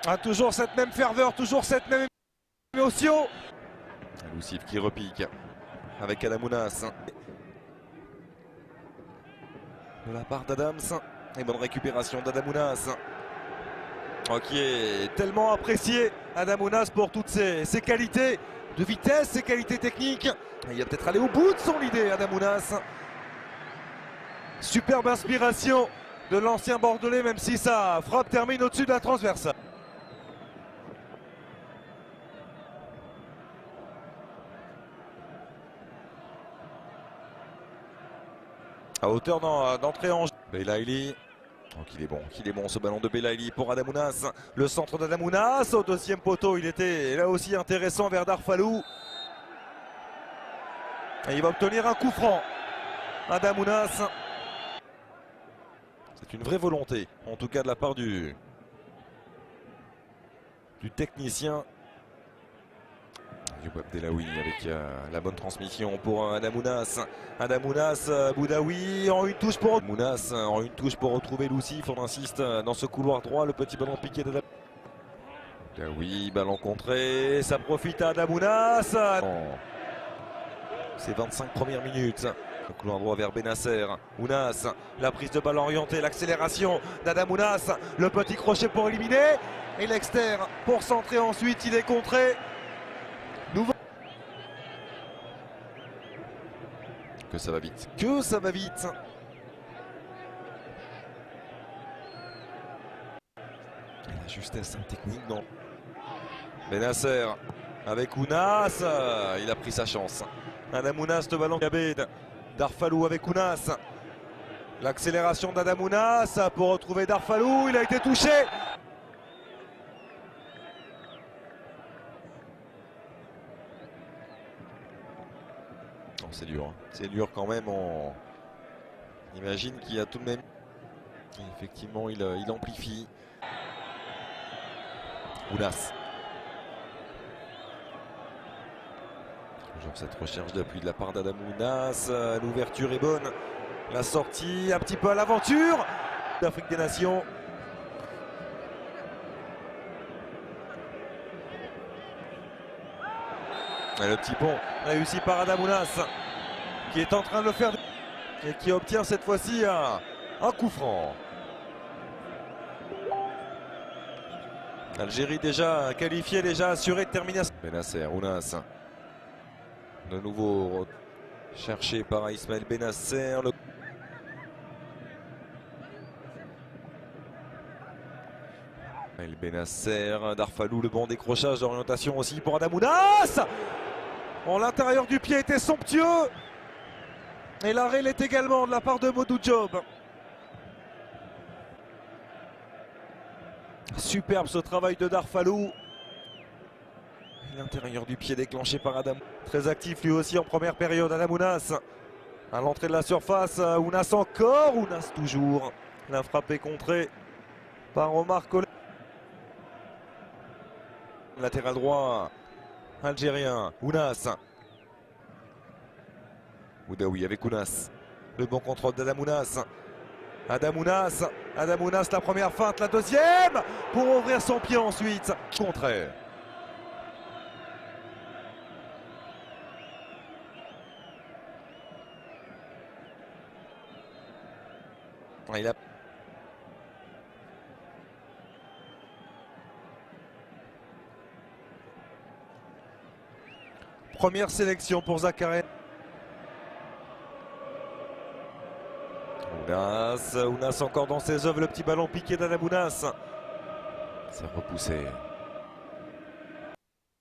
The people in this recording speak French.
Ah, toujours cette même ferveur, toujours cette même émotion. Loussif qui repique avec Adamounas. De la part d'Adams. Et bonne récupération d'Adamounas. Qui est tellement apprécié, Adamounas, pour toutes ses qualités de vitesse, ses qualités techniques. Il va peut-être aller au bout de son idée, Adamounas. Superbe inspiration de l'ancien Bordelais, même si sa frappe termine au-dessus de la transverse. À hauteur d'entrée en jeu. Belaïli. Qu'il est bon ce ballon de Belaïli pour Adamounas. Le centre d'Adamounas au deuxième poteau. Il était là aussi intéressant vers Darfalou. Et il va obtenir un coup franc. Adamounas. C'est une vraie volonté, en tout cas de la part du technicien. Abdelaoui avec la bonne transmission pour Adamounas. Adamounas, Boudaoui en une touche pour Adamounas, en une touche pour retrouver Loussif. On insiste dans ce couloir droit, le petit ballon piqué d'Adamounas. Boudaoui, ballon contré, ça profite à Adamounas. Ces 25 premières minutes. Le couloir droit vers Benasser. Ounas, la prise de balle orientée, l'accélération d'Adamounas. Le petit crochet pour éliminer. Et l'exter pour centrer ensuite, il est contré. Que ça va vite, que ça va vite. Et la justesse technique, non. Benasser avec Ounas, il a pris sa chance. Adamounas, le ballon Gabed. Darfalou avec Ounas. L'accélération d'Adamounas pour retrouver Darfalou, il a été touché. C'est dur, hein. C'est dur quand même. On imagine qu'il y a tout de même. Et effectivement, il amplifie. Ounas. Toujours cette recherche d'appui de la part d'Adamounas. L'ouverture est bonne. La sortie un petit peu à l'aventure d'Afrique des Nations. Et le petit pont réussi par Adamounas, qui est en train de le faire et qui obtient cette fois-ci un coup franc. Algérie déjà qualifiée, déjà assurée de termination. Benasser, Ounas. De nouveau cherché par Ismaël Benasser. Benasser, Darfalou, le bon décrochage d'orientation aussi pour Adamounas. L'intérieur du pied était somptueux. Et l'arrêt l'est également de la part de Modou Diop. Superbe ce travail de Darfalou. L'intérieur du pied déclenché par Adam. Très actif lui aussi en première période. Adamounas à l'entrée de la surface. Ounas encore. Ounas toujours. La frappe est contrée par Omar Collin. Latéral droit algérien. Ounas. Boudaoui avec Ounas. Le bon contrôle d'Adamounas. Adamounas. Adamounas, la première feinte, la deuxième pour ouvrir son pied ensuite. Contraire. Il a... Première sélection pour Zakaria. Ounas encore dans ses œuvres, le petit ballon piqué d'Adamounas. C'est repoussé.